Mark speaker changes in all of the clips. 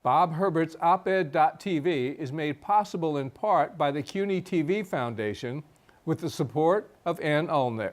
Speaker 1: Bob Herberts' OpEd.tv is made possible in part by the CUNYTV Foundation with the support of Ann Ulnick.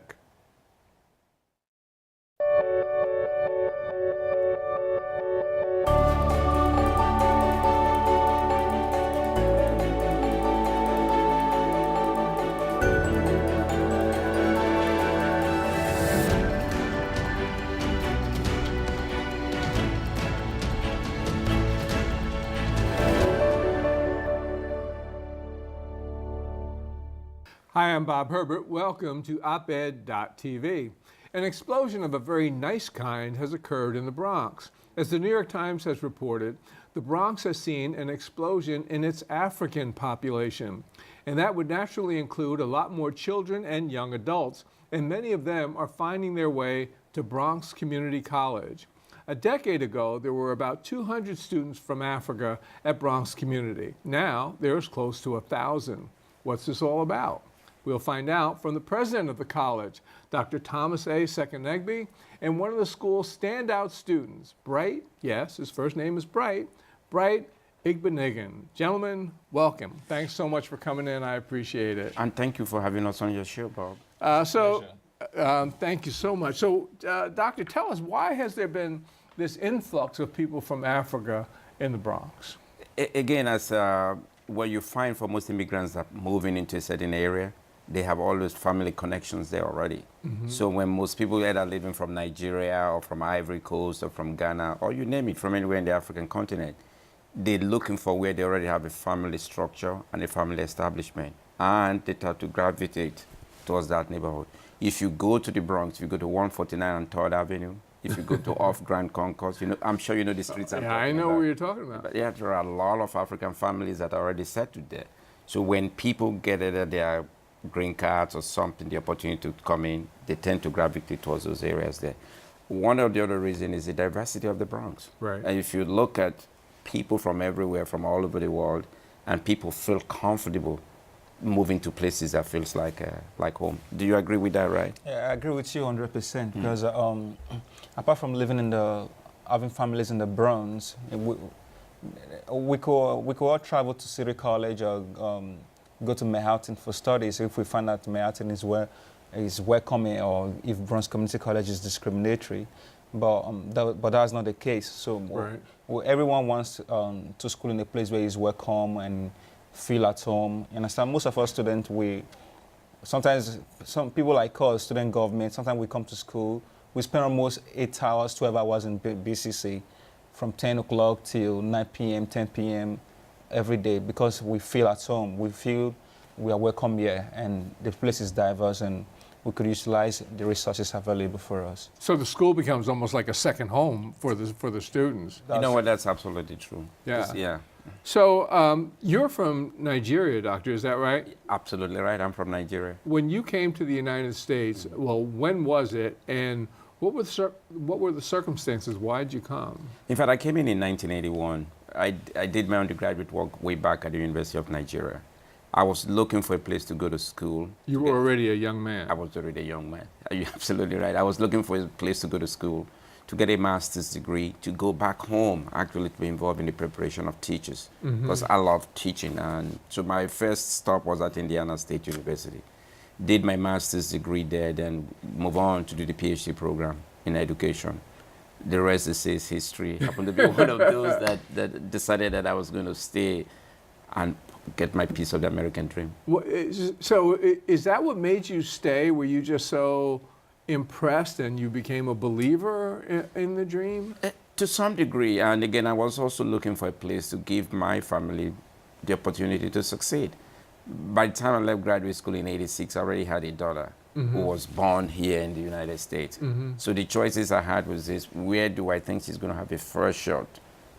Speaker 1: Hi, I'm Bob Herbert. Welcome to OpEd.tv. An explosion of a very nice kind has occurred in the Bronx. As the New York Times has reported, the Bronx has seen an explosion in its African population. And that would naturally include a lot more children and young adults, and many of them are finding their way to Bronx Community College. A decade ago, there were about 200 students from Africa at Bronx Community. Now, there's close to 1,000. What's this all about? We'll find out from the president of the college, Dr. Thomas A. Isekenegbe, and one of the school's standout students, Bright, yes, his first name is Bright Igbinigun. Gentlemen, welcome. Thanks so much for coming in. I appreciate it.
Speaker 2: And thank you for having us on your show, Bob.
Speaker 1: Thank you so much. So, Doctor, tell us, why has there been this influx of people from Africa in the Bronx?
Speaker 2: Again, as what you find for most immigrants that moving into a certain area, they have always family connections there already. Mm-hmm. So when most people either living from Nigeria or from Ivory Coast or from Ghana, or you name it, from anywhere in the African continent, they're looking for where they already have a family structure and a family establishment. And they start to gravitate towards that neighborhood. If you go to the Bronx, if you go to 149 and 3rd Avenue, if you go to off Grand Concourse, you know, I'm sure you know the streets.
Speaker 1: Yeah, I know what you're talking about.
Speaker 2: But yeah, there are a lot of African families that are already settled there. So when people get either their green cards or something, the opportunity to come in, they tend to gravitate towards those areas there. One of the other reasons is the diversity of the Bronx.
Speaker 1: Right.
Speaker 2: And if you look at people from everywhere, from all over the world, and people feel comfortable moving to places that feels like home. Do you agree with that, right?
Speaker 3: Yeah, I agree with you 100%, because apart from having families in the Bronx, we could all travel to City College or go to Manhattan for studies if we find out Manhattan is welcoming, or if Bronx Community College is discriminatory. But that's not the case. So
Speaker 1: right.
Speaker 3: Everyone wants to school in a place where he's welcome and feel at home. You understand? Most of us students, sometimes some people like us, student government, sometimes we come to school, we spend almost 8 hours, 12 hours in BCC from 10 o'clock till 9 p.m., 10 p.m. every day, because we feel at home. We feel we are welcome here, and the place is diverse, and we could utilize the resources available for us.
Speaker 1: So the school becomes almost like a second home for the students.
Speaker 2: You know what? That's absolutely true.
Speaker 1: Yeah.
Speaker 2: Yeah.
Speaker 1: So you're from Nigeria, Doctor, is that right?
Speaker 2: Absolutely right. I'm from Nigeria.
Speaker 1: When you came to the United States, well, when was it, and what were the circumstances? Why did you come?
Speaker 2: In fact, I came in 1981. I did my undergraduate work way back at the University of Nigeria. I was looking for a place to go to school.
Speaker 1: You were already a young man.
Speaker 2: I was already a young man. You're absolutely right. I was looking for a place to go to school, to get a master's degree, to go back home, actually to be involved in the preparation of teachers, because I love teaching. And so my first stop was at Indiana State University. Did my master's degree there, then move on to do the PhD program in education. The rest is history. Happened to be one of those that decided that I was going to stay and get my piece of the American dream.
Speaker 1: So is that what made you stay? Were you just so impressed and you became a believer in the dream?
Speaker 2: To some degree. And again, I was also looking for a place to give my family the opportunity to succeed. By the time I left graduate school in '86, I already had a daughter who was born here in the United States. So the choices I had was this: where do I think she's going to have a first shot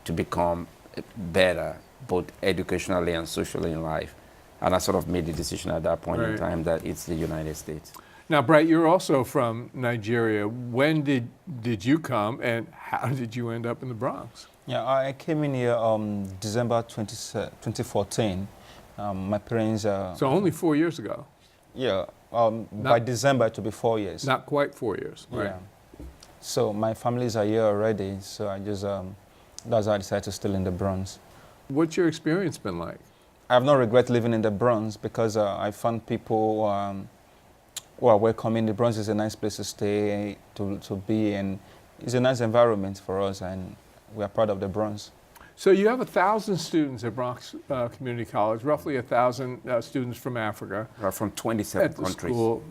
Speaker 2: to become better, both educationally and socially in life? And I sort of made the decision at that point in time that it's the United States.
Speaker 1: Now, Bright, you're also from Nigeria. When did you come, and how did you end up in the Bronx?
Speaker 3: Yeah, I came in here December 2014. My parents...
Speaker 1: so only 4 years ago?
Speaker 3: Yeah, by December it will be 4 years.
Speaker 1: Not quite 4 years, right?
Speaker 3: Yeah. So my families are here already, so I just That's why I decided to stay in the Bronx.
Speaker 1: What's your experience been like?
Speaker 3: I have no regret living in the Bronx because I found people who are welcoming. The Bronx is a nice place to stay, to be, and it's a nice environment for us, and we are proud of the Bronx.
Speaker 1: So you have 1,000 students at Bronx Community College, roughly 1,000 students from Africa.
Speaker 2: From 27
Speaker 1: at the
Speaker 2: countries.
Speaker 1: school.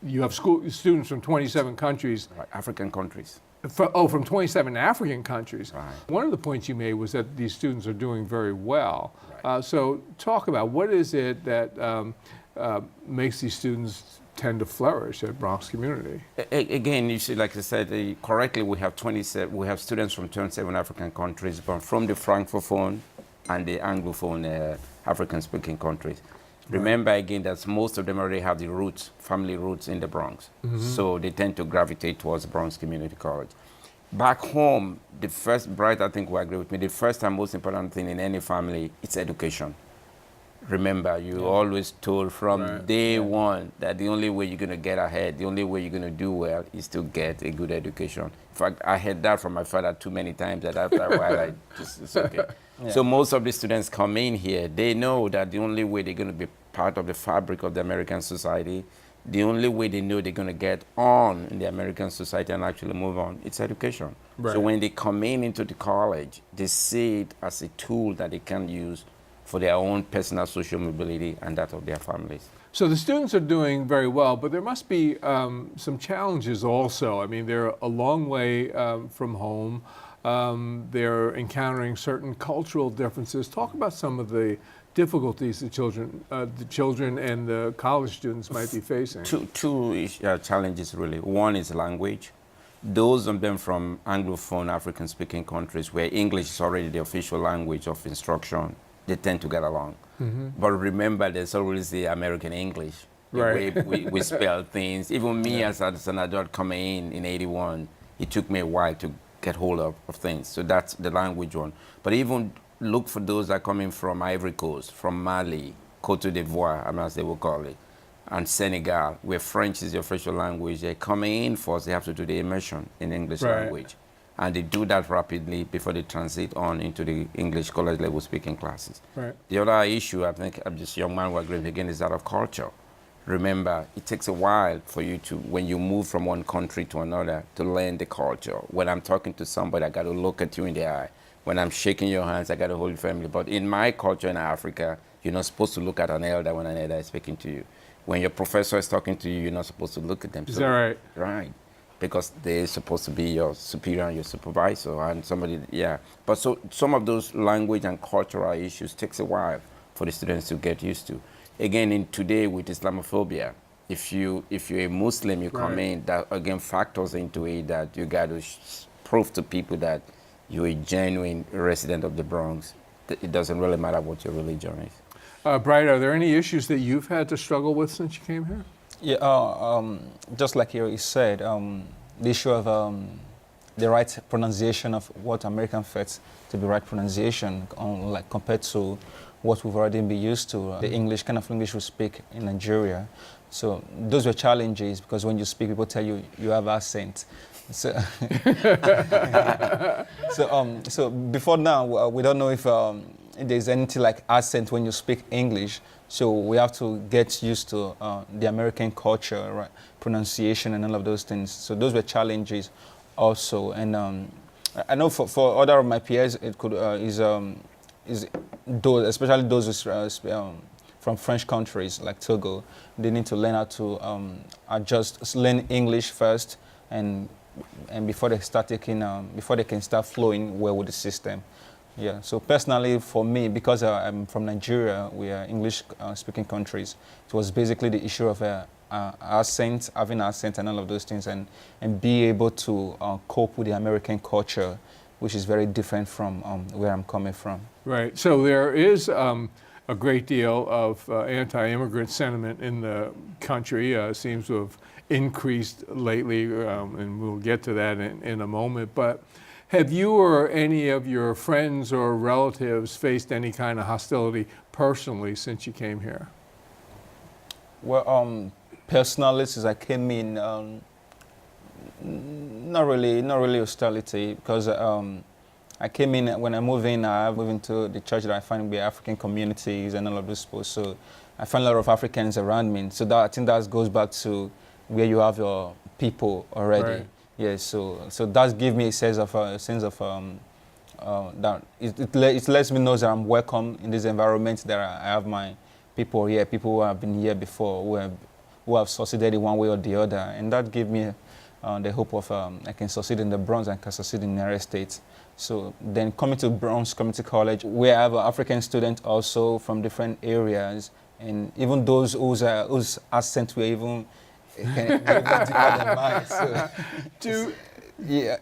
Speaker 1: You have students from 27 countries.
Speaker 2: Right, African countries.
Speaker 1: From 27 African countries.
Speaker 2: Right.
Speaker 1: One of the points you made was that these students are doing very well.
Speaker 2: Right.
Speaker 1: So talk about what is it that makes these students tend to flourish at Bronx Community?
Speaker 2: Again, you see, like I said, correctly, we have 27. We have students from 27 African countries, but from the Francophone and the Anglophone African-speaking countries. Remember again that most of them already have the roots, family roots in the Bronx. So they tend to gravitate towards Bronx Community College. Back home, the first, Bright, I think will agree with me, the first and most important thing in any family is education. Remember, you always told from day one that the only way you're going to get ahead, the only way you're going to do well is to get a good education. In fact, I heard that from my father too many times that after a while, it's okay. Yeah. So most of the students come in here, they know that the only way they're going to be part of the fabric of the American society, the only way they know they're going to get on in the American society and actually move on, it's education.
Speaker 1: Right.
Speaker 2: So when they come into the college, they see it as a tool that they can use for their own personal social mobility and that of their families.
Speaker 1: So the students are doing very well, but there must be some challenges also. I mean, they're a long way from home. They're encountering certain cultural differences. Talk about some of the difficulties the children and the college students might be facing.
Speaker 2: Two challenges really. One is language. Those of them from Anglophone African-speaking countries where English is already the official language of instruction, they tend to get along. But remember, there's always the American English. The way we spell things. Even me as an adult coming in 81, it took me a while to get hold of things. So that's the language one. But even look for those that are coming from Ivory Coast, from Mali, Cote d'Ivoire, as they will call it, and Senegal, where French is the official language. They're coming in first, they have to do the immersion in English language. And they do that rapidly before they transit on into the English college level speaking classes. Right. The other issue, I think this young man will agree with again, is that of culture. Remember, it takes a while for you to, when you move from one country to another, to learn the culture. When I'm talking to somebody, I got to look at you in the eye. When I'm shaking your hands, I got to hold your family. But in my culture in Africa, you're not supposed to look at an elder when an elder is speaking to you. When your professor is talking to you, you're not supposed to look at them.
Speaker 1: Is that right?
Speaker 2: Right. Because they're supposed to be your superior and your supervisor and somebody, But so some of those language and cultural issues takes a while for the students to get used to. Again, in today with Islamophobia, if you're a Muslim, you come in, that again factors into it that you got to prove to people that you're a genuine resident of the Bronx. It doesn't really matter what your religion is.
Speaker 1: Bright, are there any issues that you've had to struggle with since you came here?
Speaker 3: Yeah, just like you said, the issue of the right pronunciation of what American fits to be right pronunciation, like compared to what we've already been used to, the English, kind of English we speak in Nigeria. So those were challenges because when you speak, people tell you you have accent. So, so before now, we don't know if there's anything like accent when you speak English. So we have to get used to the American culture, right? Pronunciation and all of those things. So those were challenges also. And I know for other of my peers, it could is those, especially those from French countries like Togo, they need to learn how to learn English first, and before they start taking, before they can start flowing well with the system. Yeah, so personally for me, because I'm from Nigeria, we are English-speaking countries, it was basically the issue of accent, having accent and all of those things, and be able to cope with the American culture, which is very different from where I'm coming from. Right,
Speaker 1: so there is a great deal of anti-immigrant sentiment in the country, seems to have increased lately, and we'll get to that in a moment, but have you or any of your friends or relatives faced any kind of hostility personally since you came here?
Speaker 3: Well, personally, since I came in, not really hostility, because I came in, when I moved in, I moved into the church that I find with African communities and all of those people. So I find a lot of Africans around me. So that, I think that goes back to where you have your people already.
Speaker 1: Right.
Speaker 3: Yeah, so that gives me a sense of that it lets me know that I'm welcome in this environment, that I have my people here, people who have been here before, who have succeeded in one way or the other. And that gave me the hope of I can succeed in the Bronx and can succeed in the United States. So then coming to Bronx Community College, where I have African students also from different areas, and even those whose accent were even can even deeper than mine. So,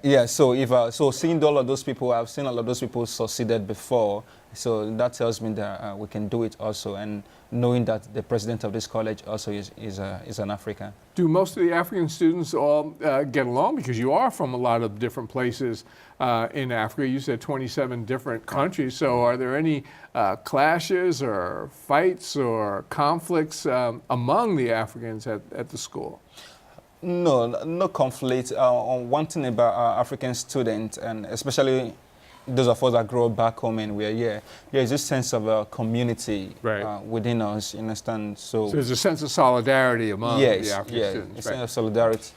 Speaker 3: yeah. So seeing all of those people, I've seen all of those people succeeded before. So that tells me that we can do it also, and knowing that the president of this college also is an African.
Speaker 1: Do most of the African students all get along? Because you are from a lot of different places in Africa. You said 27 different countries. So are there any clashes or fights or conflicts among the Africans at the school?
Speaker 3: No conflict. One thing about our African students, and especially those of us that grow up back home and we're here, there's this sense of a community within us, you understand? So
Speaker 1: there's a sense of solidarity among the African students.
Speaker 3: A sense of solidarity,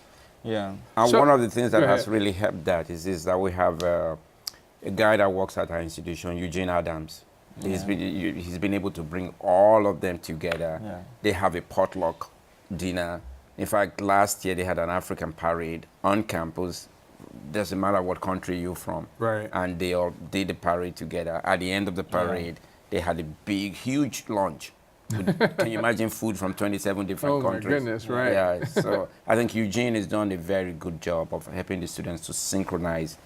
Speaker 3: yeah.
Speaker 2: And
Speaker 1: So,
Speaker 2: one of the things that has really helped that is that we have a guy that works at our institution, Eugene Adams. He's been able to bring all of them together.
Speaker 3: Yeah.
Speaker 2: They have a potluck dinner. In fact, last year they had an African parade on campus. Doesn't matter what country you're from.
Speaker 1: Right.
Speaker 2: And they all did the parade together. At the end of the parade, they had a big, huge lunch. Can you imagine food from 27 different countries?
Speaker 1: Oh my goodness, right.
Speaker 2: Yeah, so I think Eugene has done a very good job of helping the students to synchronize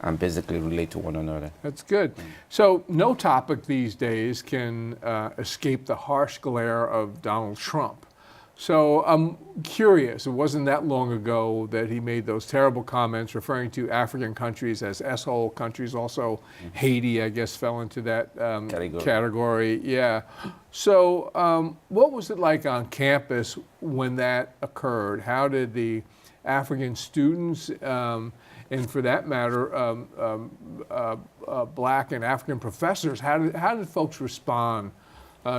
Speaker 2: and basically relate to one another.
Speaker 1: That's good. So no topic these days can escape the harsh glare of Donald Trump. So I'm curious, it wasn't that long ago that he made those terrible comments referring to African countries as S-hole countries. Also, Haiti, I guess, fell into that category. Yeah. So what was it like on campus when that occurred? How did the African students, and for that matter, black and African professors, how did folks respond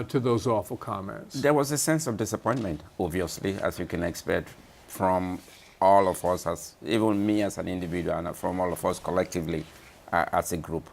Speaker 1: to those awful comments?
Speaker 2: There was a sense of disappointment, obviously, as you can expect from all of us, even me as an individual, and from all of us collectively as a group.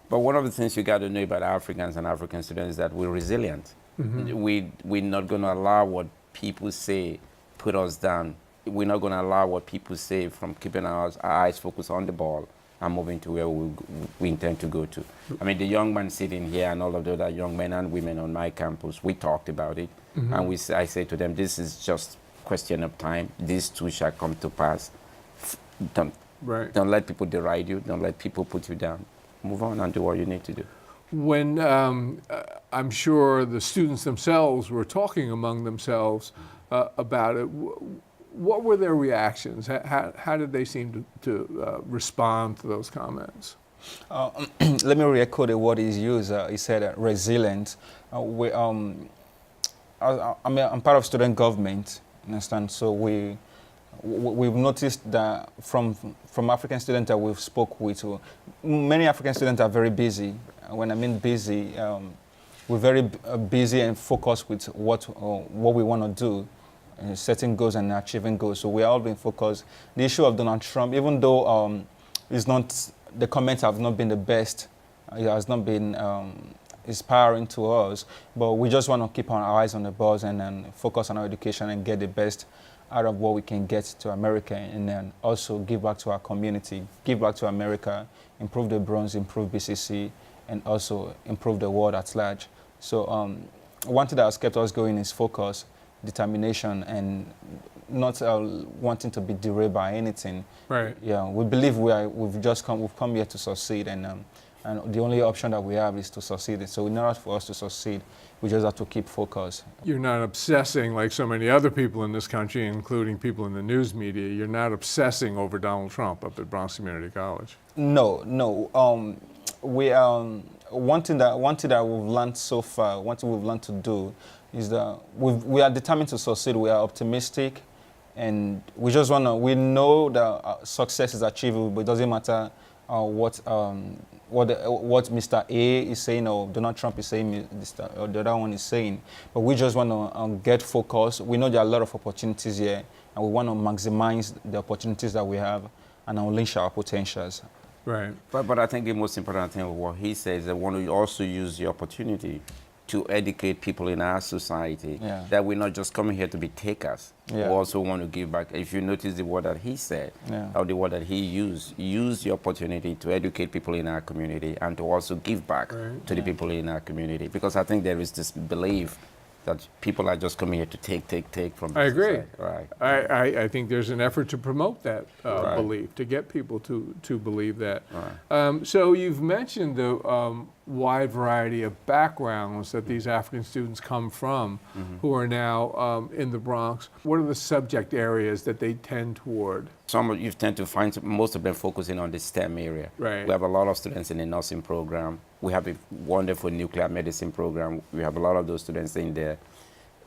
Speaker 2: But one of the things you got to know about Africans and African students is that we're resilient. We're not going to allow what people say put us down. We're not going to allow what people say from keeping our eyes focused on the ball and moving to where we intend to go to. I mean, the young man sitting here and all of the other young men and women on my campus, we talked about it. And I say to them, this is just question of time. These two shall come to pass. Don't let people deride you. Don't let people put you down. Move on and do what you need to do.
Speaker 1: When I'm sure the students themselves were talking among themselves about it, what were their reactions? How did they seem to respond to those comments?
Speaker 3: Let me re-echo the word he's used. He said resilient. I'm part of student government, understand? So we've noticed that from African students that we've spoke with, many African students are very busy. When I mean busy, we're very busy and focused with what we want to do. Setting goals and achieving goals. So we are all being focused. The issue of Donald Trump, even though the comments have not been the best, it has not been inspiring to us, but we just want to keep our eyes on the ball and then focus on our education and get the best out of what we can get to America, and then also give back to our community, give back to America, improve the Bronx, improve BCC, and also improve the world at large. So one thing that has kept us going is focus, determination, and not wanting to be derailed by anything.
Speaker 1: Right.
Speaker 3: Yeah, we believe we've come here to succeed, and the only option that we have is to succeed. So in order for us to succeed, we just have to keep focus. You're
Speaker 1: not obsessing like so many other people in this country, including people in the news media. You're not obsessing over Donald Trump up at Bronx Community College.
Speaker 3: No. One thing that we've learned so far, one thing we've learned to do, is that we are determined to succeed. We are optimistic, and we know that success is achievable, but it doesn't matter what what Mr. A is saying or Donald Trump is saying, or the other one is saying. But we just want to get focused. We know there are a lot of opportunities here, and we want to maximize the opportunities that we have and unleash our potentials.
Speaker 1: Right.
Speaker 2: But I think the most important thing of what he says is that we want to also use the opportunity to educate people in our society, that we're not just coming here to be takers. We also want to give back. If you notice the word that he said, or the word that he used, use the opportunity to educate people in our community and to also give back to the people in our community. Because I think there is this belief that people are just coming here to take from the
Speaker 1: I agree.
Speaker 2: society. Right.
Speaker 1: I think there's an effort to promote that belief, to get people to believe that.
Speaker 2: Right.
Speaker 1: So you've mentioned the wide variety of backgrounds that these African students come from who are now in the Bronx. What are the subject areas that they tend toward?
Speaker 2: Some of you tend to find most of them focusing on the STEM area.
Speaker 1: Right.
Speaker 2: We have a lot of students in the nursing program. We have a wonderful nuclear medicine program. We have a lot of those students in there.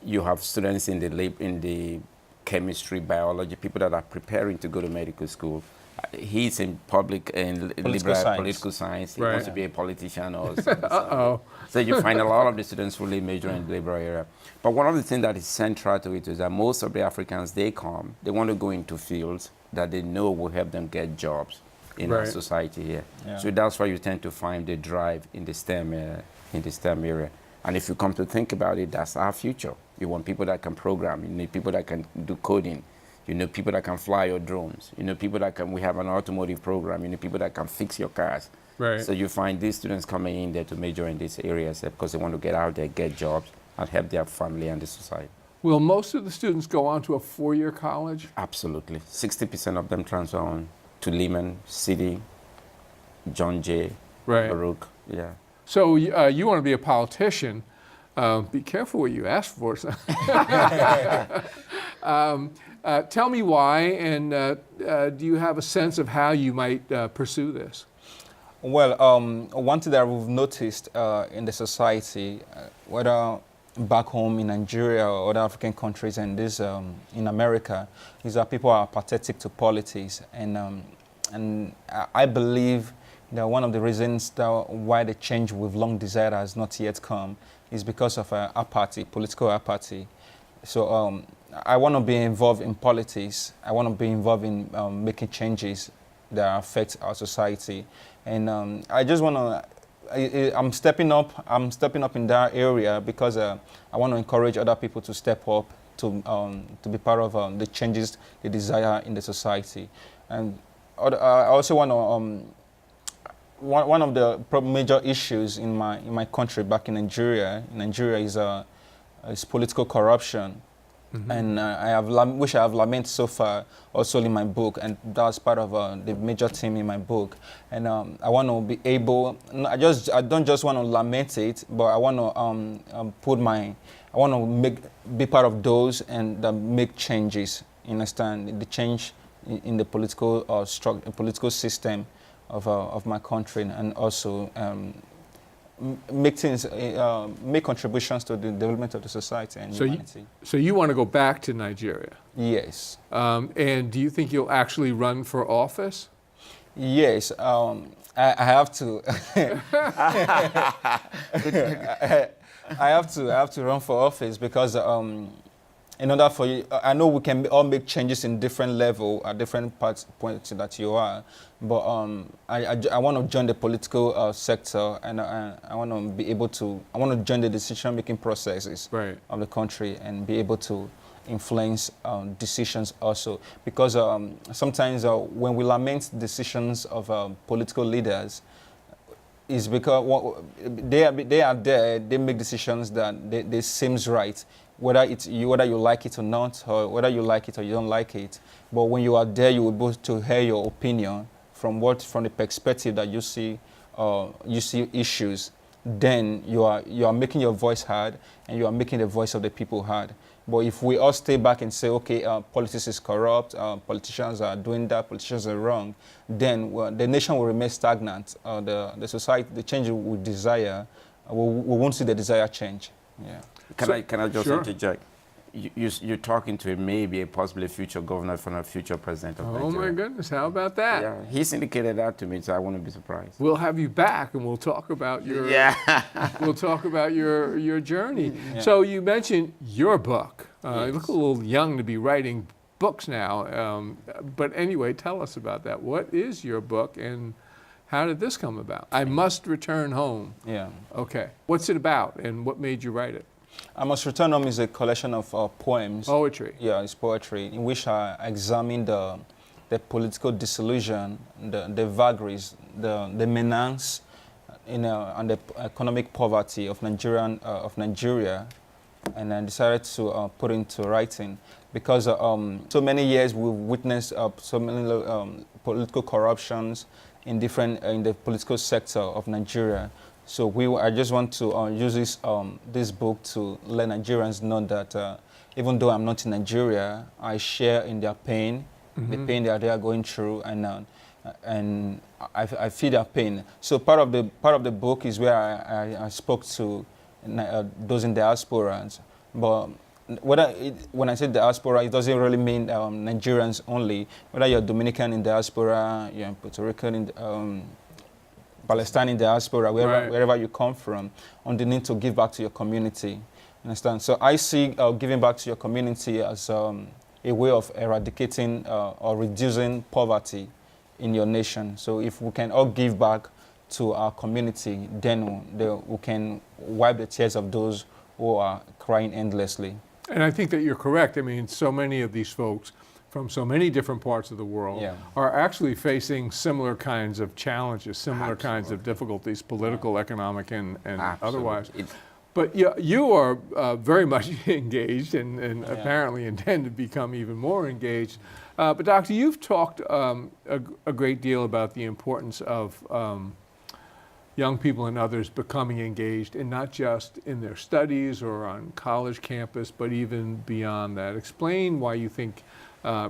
Speaker 2: You have students in the chemistry, biology, people that are preparing to go to medical school. He's in political science. He wants to be a politician or something. So you find a lot of the students really major in the liberal area. But one of the things that is central to it is that most of the Africans, they want to go into fields that they know will help them get jobs in our society here. So that's why you tend to find the drive in the STEM area. And if you come to think about it, that's our future. You want people that can program. You need people that can do coding. You know, people that can fly your drones. You know, people that can, we have an automotive program. You know, people that can fix your cars.
Speaker 1: Right.
Speaker 2: So you find these students coming in there to major in these areas because they want to get out there, get jobs, and help their family and the society.
Speaker 1: Will most of the students go on to a four-year college?
Speaker 2: Absolutely. 60% of them transfer on to Lehman, City, John Jay, Baruch. Yeah.
Speaker 1: So you want to be a politician. Be careful what you ask for. Tell me why, and do you have a sense of how you might pursue this?
Speaker 3: Well, one thing that we've noticed in the society, whether back home in Nigeria or other African countries and this in America, is that people are apathetic to politics. And I believe that one of the reasons that why the change we've long desired has not yet come is because of apathy, political apathy. So I want to be involved in politics. I want to be involved in making changes that affect our society. And I just want to, I'm stepping up in that area because I want to encourage other people to step up to be part of the changes they desire in the society. And I also want to, one of the major issues in my country back in Nigeria is political corruption. And which I have lamented so far also in my book, and that's part of the major theme in my book. And I want to be able, I don't just want to lament it, but I want to be part of those and make changes. You understand the change in the political structure, political system of my country, and also make contributions to the development of the society and humanity.
Speaker 1: So you want to go back to Nigeria?
Speaker 3: Yes.
Speaker 1: And do you think you'll actually run for office?
Speaker 3: Yes. I have to. I have to run for office because in order for you, I know we can all make changes in different level at different points that you are, but I want to join the political sector, and I want to be able to. I want to join the decision-making processes of the country and be able to influence decisions also. Because sometimes when we lament decisions of political leaders, is because they are there. They make decisions that they seems right. Whether you like it or not, or whether you like it or you don't like it. But when you are there, you will be able to hear your opinion from the perspective that you see issues. Then you are making your voice heard, and you are making the voice of the people heard. But if we all stay back and say, okay, politics is corrupt, politicians are doing that, politicians are wrong, then the nation will remain stagnant. The society, the change we desire, we won't see the desired change. Yeah.
Speaker 2: Can I just interject? you're talking to maybe a possibly future governor from a future president of Nigeria.
Speaker 1: Oh my goodness, how about that?
Speaker 2: Yeah, he's indicated that to me, so I wouldn't be surprised.
Speaker 1: We'll have you back and we'll talk about your we'll talk about your journey.
Speaker 3: Yeah.
Speaker 1: So you mentioned your book. You look a little young to be writing books now. But anyway, tell us about that. What is your book and how did this come about? I Must Return Home.
Speaker 3: Yeah.
Speaker 1: Okay. What's it about and what made you write it?
Speaker 3: I Must Return Home is a collection of poems.
Speaker 1: Poetry.
Speaker 3: Yeah, it's poetry in which I examine the political disillusion, the vagaries, the menace, and the economic poverty of Nigeria, and I decided to put into writing because so many years we've witnessed so many political corruptions in the political sector of Nigeria. So I just want to use this book to let Nigerians know that even though I'm not in Nigeria, I share in their pain, the pain that they are going through, and I feel their pain. So part of the book is where I spoke to those in diaspora. But when I say diaspora, it doesn't really mean Nigerians only. Whether you're Dominican in diaspora, you're Puerto Rican in Palestine in diaspora, wherever you come from, on the need to give back to your community. Understand? So I see giving back to your community as a way of eradicating or reducing poverty in your nation. So if we can all give back to our community, then we can wipe the tears of those who are crying endlessly.
Speaker 1: And I think that you're correct. I mean, so many of these folks from so many different parts of the world are actually facing similar kinds of challenges, similar kinds of difficulties, political, economic, and otherwise. But you are very much engaged and apparently intend to become even more engaged. But Doctor, you've talked a great deal about the importance of young people and others becoming engaged, and not just in their studies or on college campus, but even beyond that. Explain why you think,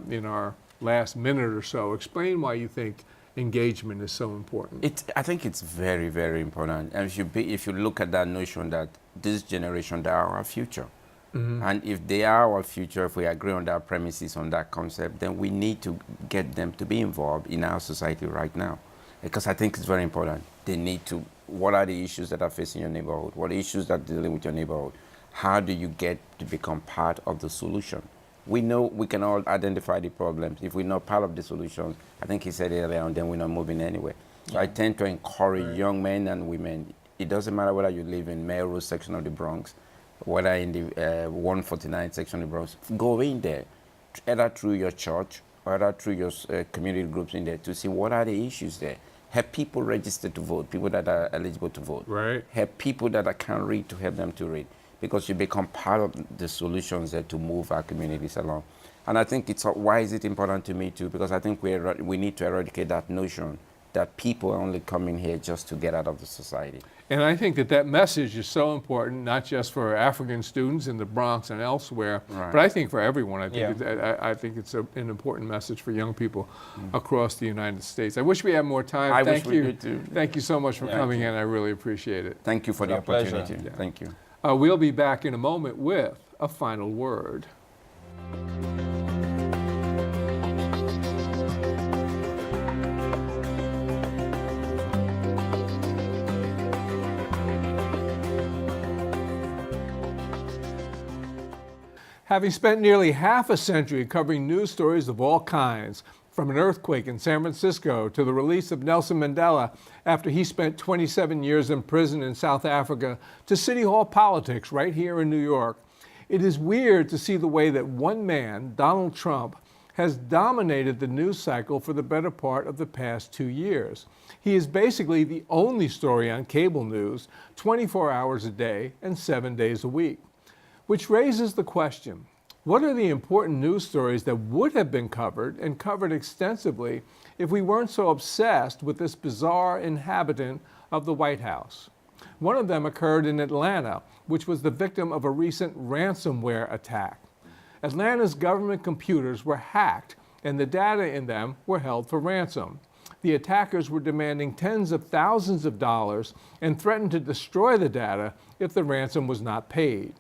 Speaker 1: in our last minute or so, explain why you think engagement is so important.
Speaker 2: I think it's very, very important. And if you look at that notion that this generation, they are our future. And if they are our future, if we agree on that premises, on that concept, then we need to get them to be involved in our society right now. Because I think it's very important. They need to, what are the issues that are facing your neighborhood? What are the issues that are dealing with your neighborhood? How do you get to become part of the solution? We know we can all identify the problems. If we're not part of the solution, I think he said earlier on, then we're not moving anywhere. So I tend to encourage young men and women. It doesn't matter whether you live in Melrose section of the Bronx, whether in the 149 section of the Bronx, go in there, either through your church or either through your community groups in there to see what are the issues there. Have people registered to vote, people that are eligible to vote.
Speaker 1: Right.
Speaker 2: Have people that can read to help them to read, because you become part of the solutions there to move our communities along. And I think why is it important to me too? Because I think we need to eradicate that notion that people are only coming here just to get out of the society.
Speaker 1: And I think that message is so important, not just for African students in the Bronx and elsewhere, but I think for everyone. I think it's an important message for young people across the United States. I wish we had more time.
Speaker 2: I wish we did too.
Speaker 1: Thank you so much for coming in. I really appreciate it.
Speaker 2: Thank you for the opportunity.
Speaker 3: Pleasure.
Speaker 2: Thank you.
Speaker 1: We'll be back in a moment with a final word. Having spent nearly half a century covering news stories of all kinds, from an earthquake in San Francisco to the release of Nelson Mandela after he spent 27 years in prison in South Africa, to City Hall politics right here in New York, it is weird to see the way that one man, Donald Trump, has dominated the news cycle for the better part of the past 2 years. He is basically the only story on cable news 24 hours a day and 7 days a week. Which raises the question, what are the important news stories that would have been covered and covered extensively if we weren't so obsessed with this bizarre inhabitant of the White House? One of them occurred in Atlanta, which was the victim of a recent ransomware attack. Atlanta's government computers were hacked and the data in them were held for ransom. The attackers were demanding tens of thousands of dollars and threatened to destroy the data if the ransom was not paid.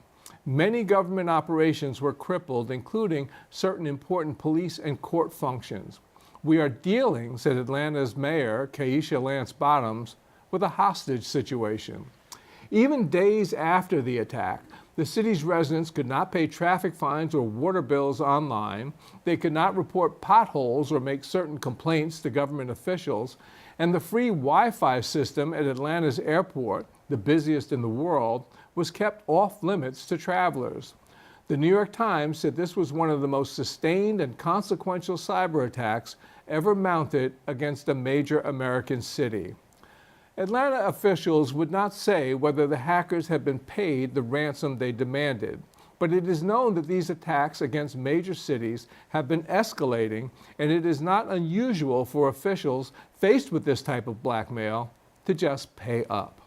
Speaker 1: Many government operations were crippled, including certain important police and court functions. We are dealing, said Atlanta's mayor, Keisha Lance Bottoms, with a hostage situation. Even days after the attack, the city's residents could not pay traffic fines or water bills online. They could not report potholes or make certain complaints to government officials. And the free Wi-Fi system at Atlanta's airport, the busiest in the world, was kept off limits to travelers. The New York Times said this was one of the most sustained and consequential cyber attacks ever mounted against a major American city. Atlanta officials would not say whether the hackers had been paid the ransom they demanded, but it is known that these attacks against major cities have been escalating, and it is not unusual for officials faced with this type of blackmail to just pay up.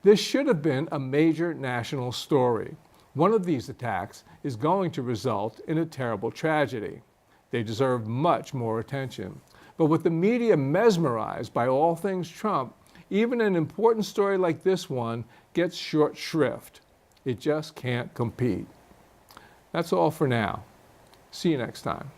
Speaker 1: This should have been a major national story. One of these attacks is going to result in a terrible tragedy. They deserve much more attention. But with the media mesmerized by all things Trump, even an important story like this one gets short shrift. It just can't compete. That's all for now. See you next time.